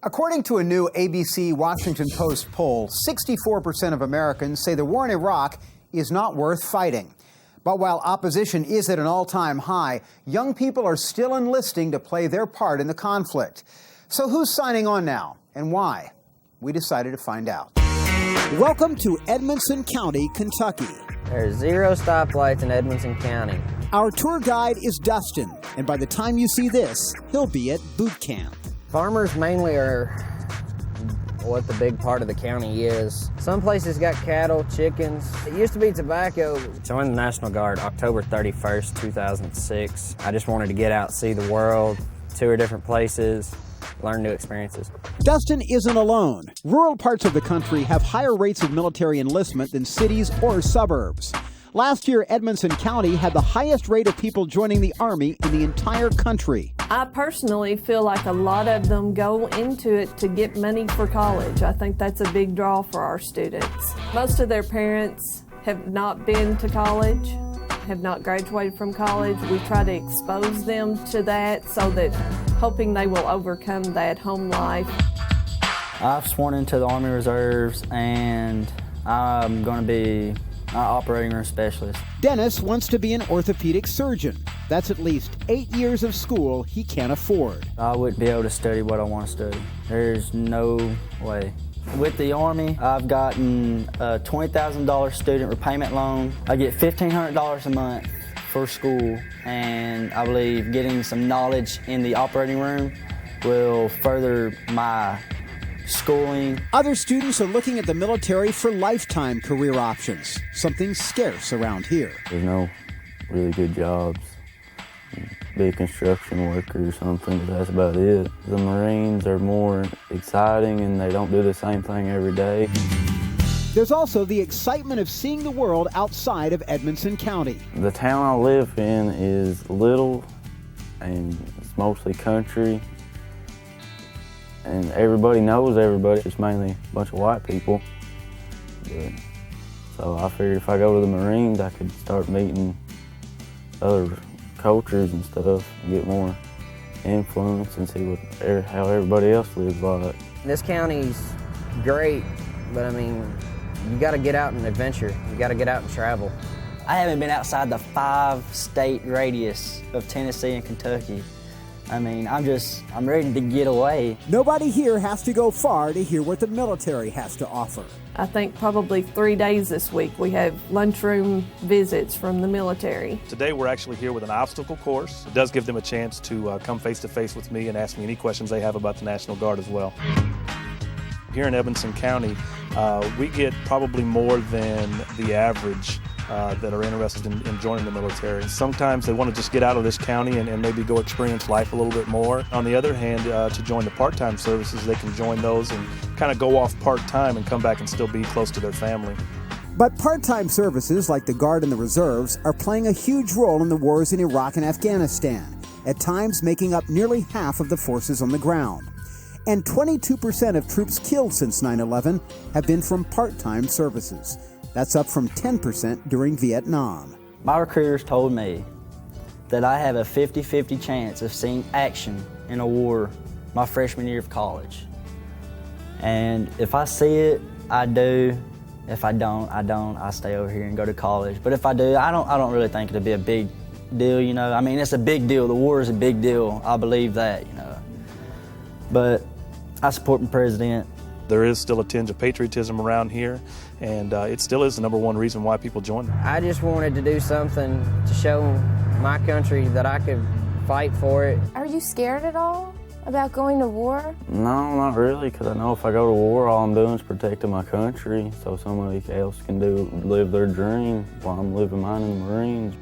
According to a new ABC Washington Post poll, 64% of Americans say the war in Iraq is not worth fighting. But while opposition is at an all-time high, young people are still enlisting to play their part in the conflict. So who's signing on now and why? We decided to find out. Welcome to Edmonson County, Kentucky. There's 0 stoplights in Edmonson County. Our tour guide is Dustin, and by the time you see this, he'll be at boot camp. Farmers mainly are what the big part of the county is. Some places got cattle, chickens. It used to be tobacco. Joined the National Guard October 31st, 2006. I just wanted to get out, see the world, tour different places, learn new experiences. Dustin isn't alone. Rural parts of the country have higher rates of military enlistment than cities or suburbs. Last year, Edmonson County had the highest rate of people joining the Army in the entire country. I personally feel like a lot of them go into it to get money for college. I think that's a big draw for our students. Most of their parents have not been to college, have not graduated from college. We try to expose them to that so that hoping they will overcome that home life. I've sworn into the Army Reserves and I'm going to be an operating room specialist. Dennis wants to be an orthopedic surgeon. That's at least 8 years of school he can't afford. I wouldn't be able to study what I want to study. There's no way. With the Army, I've gotten a $20,000 student repayment loan. I get $1,500 a month for school, and I believe getting some knowledge in the operating room will further my schooling. Other students are looking at the military for lifetime career options, something scarce around here. There's no really good jobs. Be a construction worker or something, but that's about it. The Marines are more exciting and they don't do the same thing every day. There's also the excitement of seeing the world outside of Edmonson County. The town I live in is little and it's mostly country. And everybody knows everybody. It's mainly a bunch of white people. So I figured if I go to the Marines, I could start meeting other cultures and stuff, and get more influence and see how everybody else lives like. This county's great, but I mean, you got to get out and adventure. You got to get out and travel. I haven't been outside the 5-state radius of Tennessee and Kentucky. I mean, I'm ready to get away. Nobody here has to go far to hear what the military has to offer. I think probably 3 days this week we have lunchroom visits from the military. Today we're actually here with an obstacle course. It does give them a chance to come face to face with me and ask me any questions they have about the National Guard as well. Here in Edmonson County, we get probably more than the average that are interested in joining the military. Sometimes they want to just get out of this county and maybe go experience life a little bit more. On the other hand, to join the part-time services, they can join those and kind of go off part-time and come back and still be close to their family. But part-time services like the Guard and the Reserves are playing a huge role in the wars in Iraq and Afghanistan, at times making up nearly half of the forces on the ground. And 22% of troops killed since 9/11 have been from part-time services. That's up from 10% during Vietnam. My recruiters told me that I have a 50-50 chance of seeing action in a war my freshman year of college. And if I see it, I do. If I don't, I don't. I stay over here and go to college. But if I do, I don't really think it'll be a big deal, you know. I mean, it's a big deal. The war is a big deal. I believe that, you know. But I support my president. There is still a tinge of patriotism around here, and it still is the #1 reason why people join. I just wanted to do something to show my country that I could fight for it. Are you scared at all about going to war? No, not really, because I know if I go to war, all I'm doing is protecting my country, so somebody else can live their dream while I'm living mine in the Marines.